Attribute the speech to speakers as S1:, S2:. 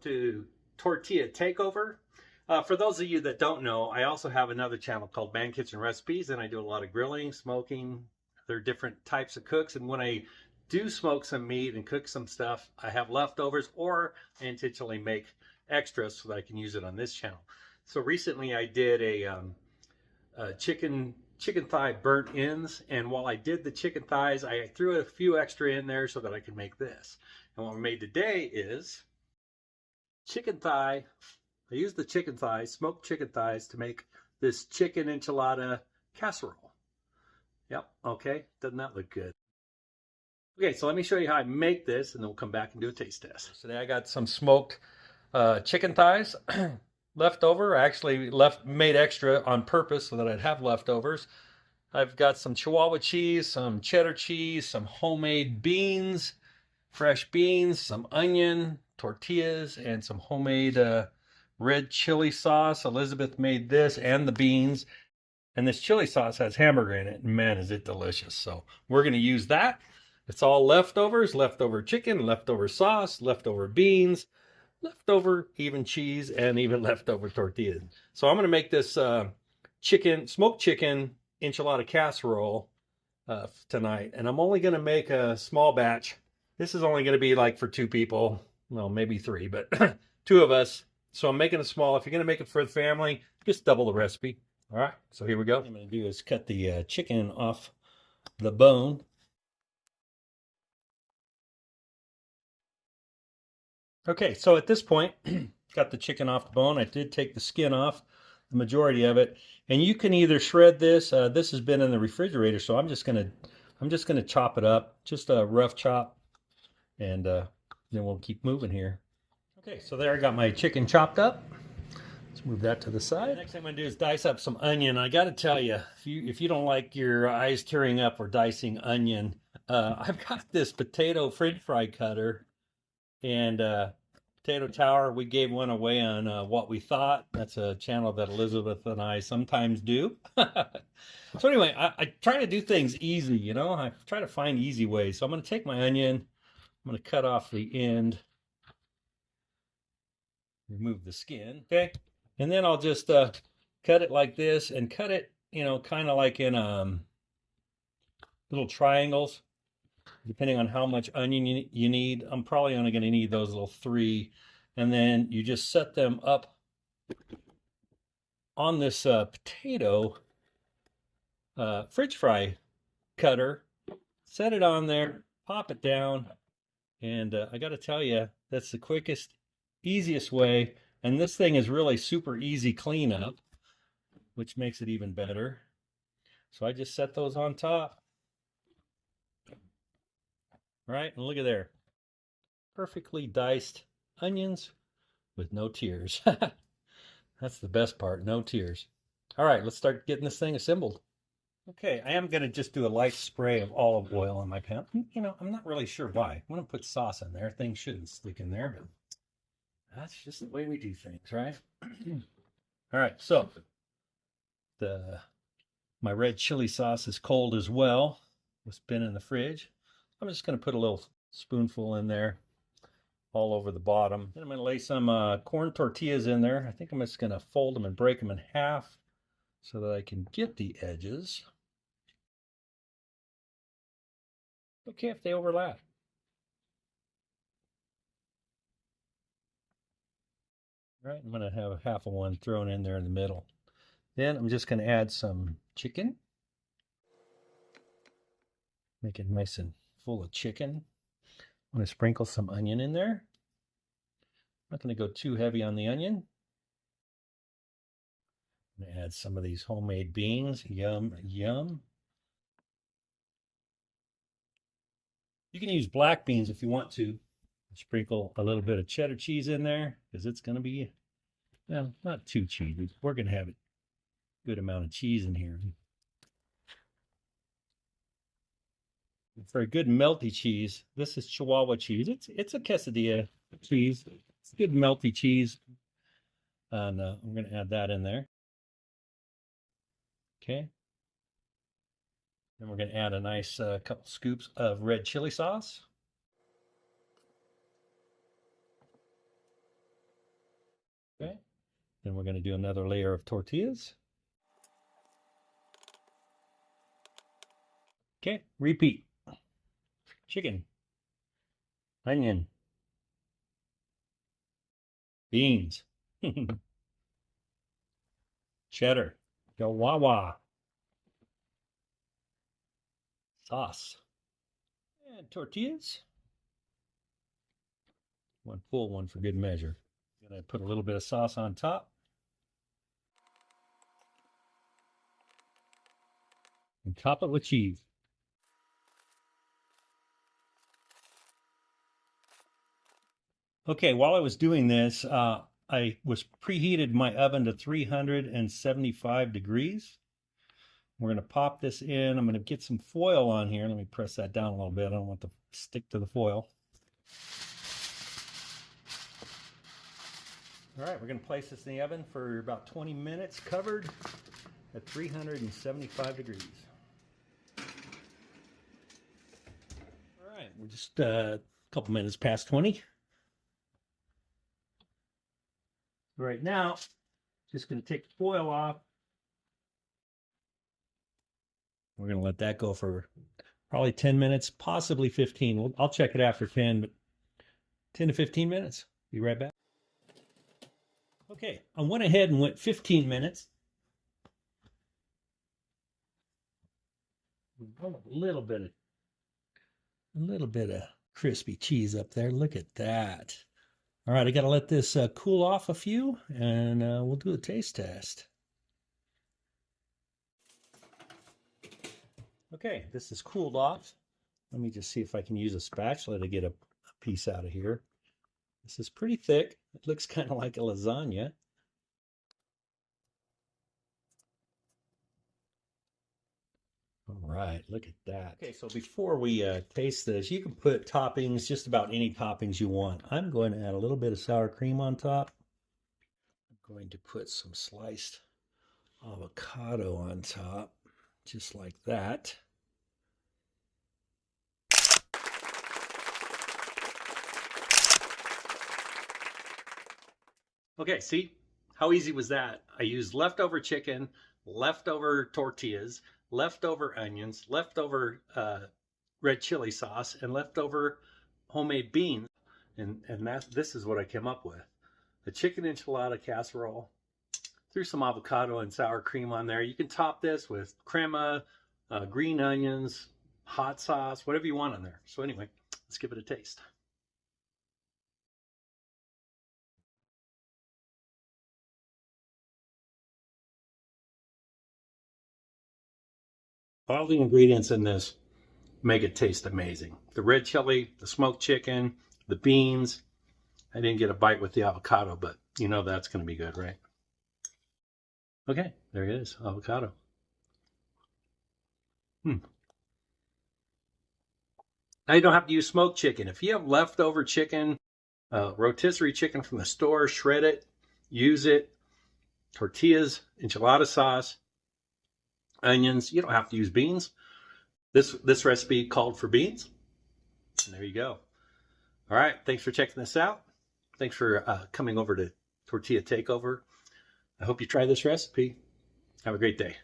S1: to Tortilla Takeover. For those of you that don't know, I also have another channel called Man Kitchen Recipes, and I do a lot of grilling, smoking. There are different types of cooks, and when I do smoke some meat and cook some stuff, I have leftovers, or I intentionally make extras so that I can use it on this channel. So recently I did a chicken thigh burnt ends, and while I did the chicken thighs, I threw a few extra in there so that I could make this. And what we made today is chicken thigh. I used the chicken thighs, smoked chicken thighs, to make this chicken enchilada casserole. Yep, okay, doesn't that look good? Okay, so let me show you how I make this, and then we'll come back and do a taste test. Today I got some smoked chicken thighs left over. I actually made extra on purpose so that I'd have leftovers. I've got some Chihuahua cheese, some cheddar cheese, some homemade beans, fresh beans, some onion, tortillas, and some homemade red chili sauce. Elizabeth made this and the beans. And this chili sauce has hamburger in it. And man, is it delicious. So we're going to use that. It's all leftovers, leftover chicken, leftover sauce, leftover beans, leftover even cheese, and even leftover tortillas. So I'm going to make this smoked chicken enchilada casserole tonight. And I'm only going to make a small batch. This is only going to be like for 2 people. Well, maybe 3, but 2 of us. So I'm making it small. If you're going to make it for the family, just double the recipe. All right, so here we go. What I'm going to do is cut the chicken off the bone. Okay, so at this point, got the chicken off the bone. I did take the skin off, the majority of it. And you can either shred this. This has been in the refrigerator, so I'm just gonna chop it up, just a rough chop, and then we'll keep moving here. Okay, so there I got my chicken chopped up. Let's move that to the side. Next thing I'm going to do is dice up some onion. I got to tell you, if you don't like your eyes tearing up or dicing onion, I've got this potato french fry cutter and potato tower. We gave one away on What We Thought. That's a channel that Elizabeth and I sometimes do. So anyway, I try to do things easy, you know. I try to find easy ways. So I'm going to take my onion. I'm going to cut off the end. Remove the skin, okay? And then I'll just cut it like this, and cut it, you know, kind of like in little triangles, depending on how much onion you need. I'm probably only going to need those little 3. And then you just set them up on this potato french fry cutter. Set it on there, pop it down, and I got to tell you, that's the quickest, easiest way. And this thing is really super easy cleanup, which makes it even better. So I just set those on top. Right, and look at there. Perfectly diced onions with no tears. That's the best part, no tears. All right, let's start getting this thing assembled. Okay, I am going to just do a light spray of olive oil on my pan. You know, I'm not really sure why. I'm going to put sauce in there. Things shouldn't stick in there, but that's just the way we do things, right? All right, so my red chili sauce is cold as well. It's been in the fridge. I'm just going to put a little spoonful in there, all over the bottom. Then I'm going to lay some corn tortillas in there. I think I'm just going to fold them and break them in half so that I can get the edges. Okay, if they overlap. All right, I'm going to have half of one thrown in there in the middle. Then I'm just going to add some chicken. Make it nice and full of chicken. I'm going to sprinkle some onion in there. I'm not going to go too heavy on the onion. I'm going to add some of these homemade beans. Yum, yum. You can use black beans if you want to. Sprinkle a little bit of cheddar cheese in there, because it's going to be, well, not too cheesy. We're going to have a good amount of cheese in here. For a good melty cheese, this is Chihuahua cheese. It's a quesadilla cheese. It's good melty cheese. And I'm going to add that in there. Okay. Then we're going to add a nice couple scoops of red chili sauce. Okay. Then we're going to do another layer of tortillas. Okay, repeat. Chicken, onion, beans, cheddar, Chihuahua, sauce, and tortillas. One full one for good measure. Gonna put a little bit of sauce on top. And top it with cheese. Okay, while I was doing this, I was preheated my oven to 375 degrees. We're going to pop this in. I'm going to get some foil on here. Let me press that down a little bit. I don't want to stick to the foil. All right, we're going to place this in the oven for about 20 minutes, covered at 375 degrees. All right, we're just a couple minutes past 20. Right now, just going to take the foil off. We're going to let that go for probably 10 minutes, possibly 15. I'll check it after 10, but 10 to 15 minutes. Be right back. Okay, I went ahead and went 15 minutes. A little bit of crispy cheese up there. Look at that. All right, I got to let this cool off a few, and we'll do a taste test. Okay, this is cooled off. Let me just see if I can use a spatula to get a piece out of here. This is pretty thick. It looks kind of like a lasagna. All right, look at that. Okay, so before we taste this, you can put toppings, just about any toppings you want. I'm going to add a little bit of sour cream on top. I'm going to put some sliced avocado on top, just like that. Okay, see? How easy was that? I used leftover chicken, leftover tortillas, leftover onions, leftover red chili sauce, and leftover homemade beans. And this is what I came up with. A chicken enchilada casserole. Threw some avocado and sour cream on there. You can top this with crema, green onions, hot sauce, whatever you want on there. So anyway, let's give it a taste. All the ingredients in this make it taste amazing. The red chili, the smoked chicken, the beans. I didn't get a bite with the avocado, but you know that's going to be good, right? Okay, there it is, avocado. Now you don't have to use smoked chicken. If you have leftover chicken, rotisserie chicken from the store, shred it, use it. Tortillas, enchilada sauce, onions. You don't have to use beans. This recipe called for beans. And there you go. All right, thanks for checking this out. Thanks for coming over to Tortilla Takeover. I hope you try this recipe. Have a great day.